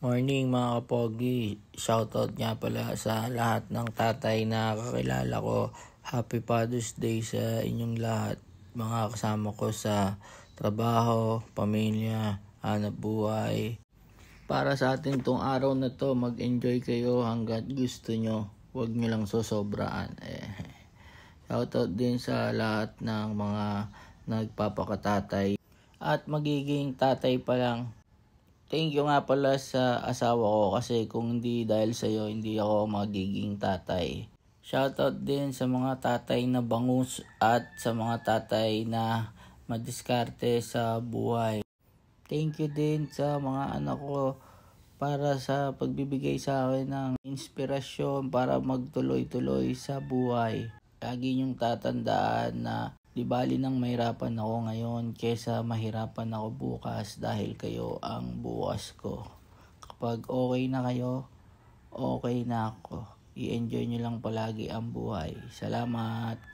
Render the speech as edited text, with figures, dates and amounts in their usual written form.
Morning mga kapogi, shoutout nga pala sa lahat ng tatay na kakilala ko. Happy Father's Day sa inyong lahat, mga kasama ko sa trabaho, pamilya, hanap buhay. Para sa atin tong araw na to, mag-enjoy kayo hanggat gusto nyo, huwag nyo lang sosobraan. Shoutout din sa lahat ng mga nagpapakatatay at magiging tatay pa lang. Thank you nga pala sa asawa ko kasi kung hindi dahil sa'yo, hindi ako magiging tatay. Shoutout din sa mga tatay na bangus at sa mga tatay na madiskarte sa buhay. Thank you din sa mga anak ko para sa pagbibigay sa akin ng inspirasyon para magtuloy-tuloy sa buhay. Lagi niyong tatandaan na di bali nang mahirapan ako ngayon kesa mahirapan ako bukas dahil kayo ang bukas ko. Kapag okay na kayo, okay na ako. I-enjoy nyo lang palagi ang buhay. Salamat!